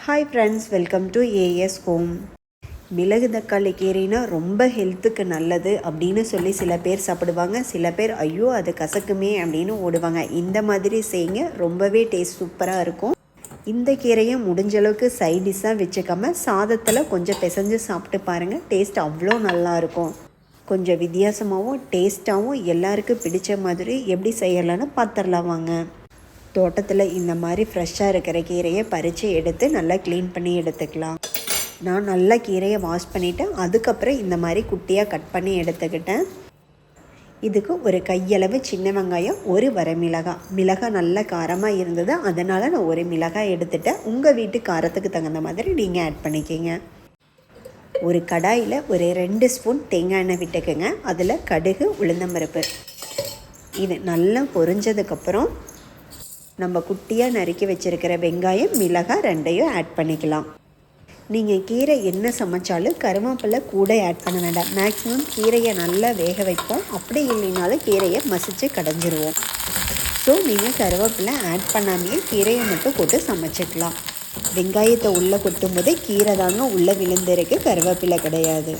Hi friends, welcome to as home. மிளகு தக்காளி கீரைனா ரொம்ப ஹெல்த்துக்கு நல்லது அப்படின்னு சொல்லி சில பேர் சாப்பிடுவாங்க. சில பேர் ஐயோ அது கசக்குமே அப்படின்னு ஓடுவாங்க. இந்த மாதிரி செய்யுங்க, ரொம்பவே டேஸ்ட் சூப்பராக இருக்கும். இந்த கீரையை முடிஞ்ச அளவுக்கு சைட் டிஷ்ஷாக வச்சுக்காம சாதத்தில் கொஞ்சம் பிசைஞ்சு சாப்பிட்டு பாருங்கள். டேஸ்ட் அவ்வளோ நல்லாயிருக்கும். கொஞ்சம் வித்தியாசமாகவும் டேஸ்ட்டாகவும் எல்லாருக்கும் பிடிச்ச மாதிரி எப்படி செய்யலான்னு பார்த்துடலாம் வாங்க. தோட்டத்தில் இந்த மாதிரி ஃப்ரெஷ்ஷாக இருக்கிற கீரையை பறித்து எடுத்து நல்லா க்ளீன் பண்ணி எடுத்துக்கலாம். நான் நல்லா கீரையை வாஷ் பண்ணிவிட்டேன். அதுக்கப்புறம் இந்த மாதிரி குட்டியாக கட் பண்ணி எடுத்துக்கிட்டேன். இதுக்கு ஒரு கையளவு சின்ன வெங்காயம், ஒரு மிளகாய் நல்ல காரமாக இருந்தது, அதனால் நான் ஒரு மிளகாய் எடுத்துட்டேன். உங்கள் வீட்டு காரத்துக்கு தகுந்த மாதிரி நீங்கள் ஆட் பண்ணிக்கிங்க. ஒரு கடாயில் ஒரு 2 ஸ்பூன் தேங்காய் எண்ணெய் விட்டுக்குங்க. அதில் கடுகு, உளுந்தம்பருப்பு இது நல்லா பொரிஞ்சதுக்கப்புறம் நம்ம குட்டியாக நறுக்கி வச்சுருக்கிற வெங்காயம், மிளகாய் ரெண்டையும் ஆட் பண்ணிக்கலாம். நீங்கள் கீரை என்ன சமைச்சாலும் கருவேப்பிலை கூட ஆட் பண்ண வேண்டாம். மேக்ஸிமம் கீரையை நல்லா வேக வைப்போம், அப்படி இல்லைனாலும் கீரையை மசித்து கடைஞ்சிருவோம். ஸோ நீங்கள் கருவேப்பிலை ஆட் பண்ணாமையே கீரையை மட்டும் போட்டு சமைச்சிக்கலாம். வெங்காயத்தை உள்ளே கொட்டும் போதே கீரை தாங்க உள்ளே விழுந்திருக்கு, கருவேப்பிலை கிடையாது.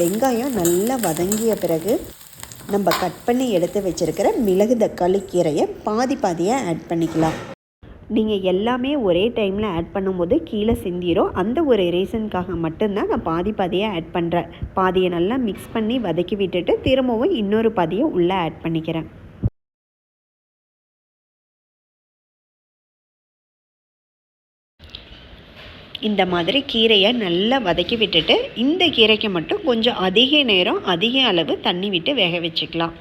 வெங்காயம் நல்லா வதங்கிய பிறகு நம்ம கட் பண்ணி எடுத்து வச்சுருக்கிற மிளகு தக்காளி கீரையை பாதியாக ஆட் பண்ணிக்கலாம். நீங்கள் எல்லாமே ஒரே டைமில் ஆட் பண்ணும்போது கீழே சிந்திரும். அந்த ஒரு ரீசனுக்காக மட்டும்தான் நான் பாதியாக ஆட் பண்ணுறேன். பாதியை நல்லா மிக்ஸ் பண்ணி வதக்கி விட்டுட்டு திரும்பவும் இன்னொரு பாதியை உள்ளே ஆட் பண்ணிக்கிறேன். இந்த மாதிரி கீரையை நல்லா வதக்கி விட்டுட்டு இந்த கீரைக்கு மட்டும் கொஞ்சம் அதிக நேரம் அதிக அளவு தண்ணி விட்டு வேக வச்சுக்கலாம்.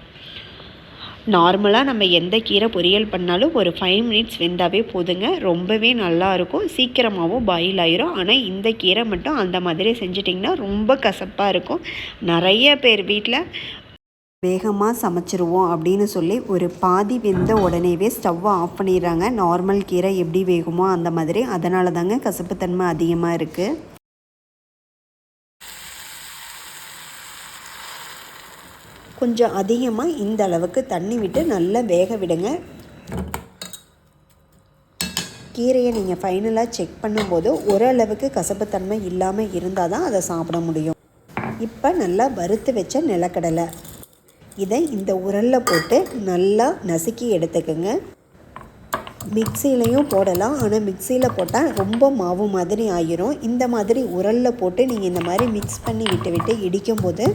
நார்மலாக நம்ம எந்த கீரை பொரியல் பண்ணாலும் ஒரு 5 மினிட்ஸ் வெந்தாவே போதுங்க. ரொம்பவே நல்லாயிருக்கும், சீக்கிரமாகவும் பாயில் ஆயிரும். ஆனால் இந்த கீரை மட்டும் அந்த மாதிரி செஞ்சிட்டிங்கன்னா ரொம்ப கசப்பாக இருக்கும். நிறைய பேர் வீட்டில் வேகமாக சமைச்சிருவோம் அப்படின்னு சொல்லி ஒரு பாதி வெந்த உடனேவே ஸ்டவ்வை ஆஃப் பண்ணிடுறாங்க. நார்மல் கீரை எப்படி வேகுமோ அந்த மாதிரி. அதனால தாங்க கசப்புத்தன்மை அதிகமாக இருக்குது. கொஞ்சம் அதிகமாக இந்த அளவுக்கு தண்ணி விட்டு நல்லா வேக விடுங்க. கீரையை நீங்கள் ஃபைனலாக செக் பண்ணும்போது ஓரளவுக்கு கசப்புத்தன்மை இல்லாமல் இருந்தால் தான் அதை சாப்பிட முடியும். இப்போ நல்லா வறுத்து வச்ச நிலக்கடலை இதை இந்த உரலில் போட்டு நல்லா நசுக்கி எடுத்துக்கோங்க. மிக்சிலையும் போடலாம், ஆனால் மிக்சியில் போட்டால் ரொம்ப மாவு மாதிரி ஆகிரும். இந்த மாதிரி உரலில் போட்டு நீங்கள் இந்த மாதிரி மிக்ஸ் பண்ணி விட்டு இடிக்கும் போது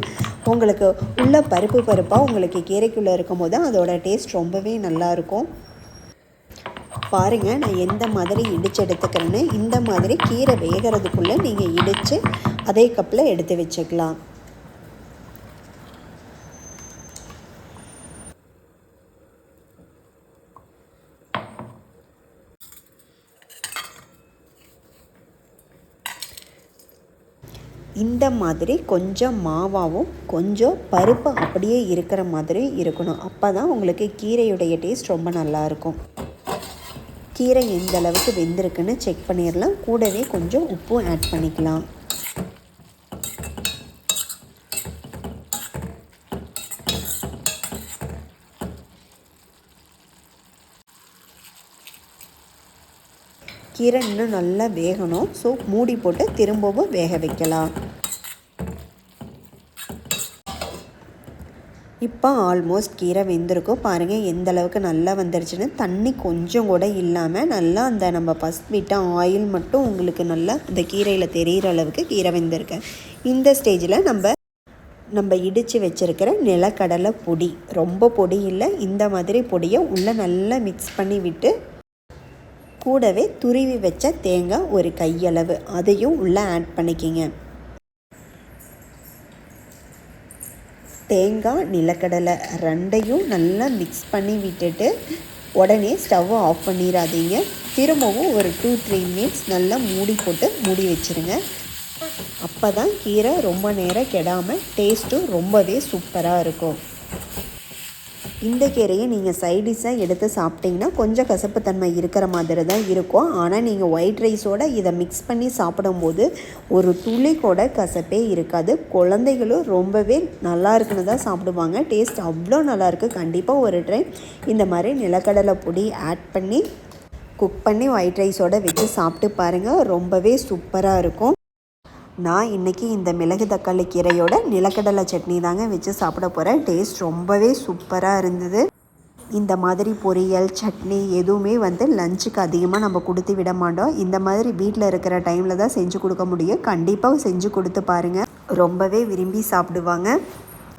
உங்களுக்கு உள்ள பருப்பாக உங்களுக்கு கீரைக்குள்ளே இருக்கும் போது அதோட டேஸ்ட் ரொம்பவே நல்லாயிருக்கும். பாருங்கள் நான் எந்த மாதிரி இடித்து எடுத்துக்கிறேன்னு. இந்த மாதிரி கீரை வேகிறதுக்குள்ளே நீங்கள் இடித்து அதே கப்பில் எடுத்து வச்சுக்கலாம். இந்த மாதிரி கொஞ்சம் மாவாகவும் கொஞ்சம் பருப்பு அப்படியே இருக்கிற மாதிரி இருக்கணும். அப்போ தான் உங்களுக்கு கீரையுடைய டேஸ்ட் ரொம்ப நல்லாயிருக்கும். கீரை எந்த அளவுக்கு வெந்திருக்குன்னு செக் பண்ணிடலாம். கூடவே கொஞ்சம் உப்பும் ஆட் பண்ணிக்கலாம். கீரை இன்னும் நல்லா வேகணும். ஸோ மூடி போட்டு திரும்பவும் வேக வைக்கலாம். இப்போ ஆல்மோஸ்ட் கீரை வெந்திருக்கும். பாருங்கள் எந்த அளவுக்கு நல்லா வந்துருச்சுன்னு. தண்ணி கொஞ்சம் கூட இல்லாமல் நல்லா அந்த நம்ம ஃபஸ்ட் விட்ட ஆயில் மட்டும் உங்களுக்கு நல்லா இந்த கீரையில் தெரிகிற அளவுக்கு கீரை வெந்திருக்கு. இந்த ஸ்டேஜில் நம்ம இடித்து வச்சுருக்கிற நிலக்கடலை பொடி, ரொம்ப பொடி இல்லை, இந்த மாதிரி பொடியை உள்ளே நல்லா மிக்ஸ் பண்ணி விட்டு கூடவே துருவி வச்ச தேங்காய் ஒரு கையளவு அதையும் உள்ளே ஆட் பண்ணிக்கிங்க. தேங்காய், நிலக்கடலை ரெண்டையும் நல்லா மிக்ஸ் பண்ணி விட்டுட்டு உடனே ஸ்டவ்வை ஆஃப் பண்ணிடாதீங்க. திரும்பவும் ஒரு 2-3 மினிட்ஸ் நல்லா மூடி போட்டு மூடி வச்சுருங்க. அப்போ தான் கீரை ரொம்ப நேரம் கெடாமல் டேஸ்ட்டும் ரொம்பவே சூப்பராக இருக்கும். இந்த கீரையை நீங்கள் சைடிஷாக எடுத்து சாப்பிட்டிங்கன்னா கொஞ்சம் கசப்புத்தன்மை இருக்கிற மாதிரி தான் இருக்கும். ஆனால் நீங்கள் ஒயிட் ரைஸோடு இதை மிக்ஸ் பண்ணி சாப்பிடும்போது ஒரு துளி கூட கசப்பே இருக்காது. குழந்தைகளும் ரொம்பவே நல்லா இருக்குன்னு தான் சாப்பிடுவாங்க. டேஸ்ட் அவ்வளோ நல்லாயிருக்கு. கண்டிப்பாக ஒரு டைம் இந்த மாதிரி நிலக்கடலை பொடி ஆட் பண்ணி குக் பண்ணி ஒயிட் ரைஸோடு வச்சு சாப்பிட்டு பாருங்கள், ரொம்பவே சூப்பராக இருக்கும். நான் இன்றைக்கி இந்த மிளகு தக்காளி கீரையோட நிலக்கடலை சட்னி தாங்க வச்சு சாப்பிட போகிறேன். டேஸ்ட் ரொம்பவே சூப்பராக இருந்தது. இந்த மாதிரி பொரியல் சட்னி எதுவுமே லஞ்சுக்கு அதிகமாக நம்ம கொடுத்து விட மாட்டோம். இந்த மாதிரி வீட்டில் இருக்கிற டைமில் தான் செஞ்சு கொடுக்க முடியும். கண்டிப்பாக செஞ்சு கொடுத்து பாருங்கள், ரொம்பவே விரும்பி சாப்பிடுவாங்க.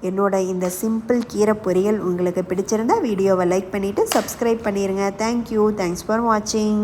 என்னோட இந்த சிம்பிள் கீரை பொரியல் உங்களுக்கு பிடிச்சிருந்தா வீடியோவை லைக் பண்ணிவிட்டு சப்ஸ்கிரைப் பண்ணிடுங்க. தேங்க்யூ. தேங்க்ஸ் ஃபார் வாட்சிங்.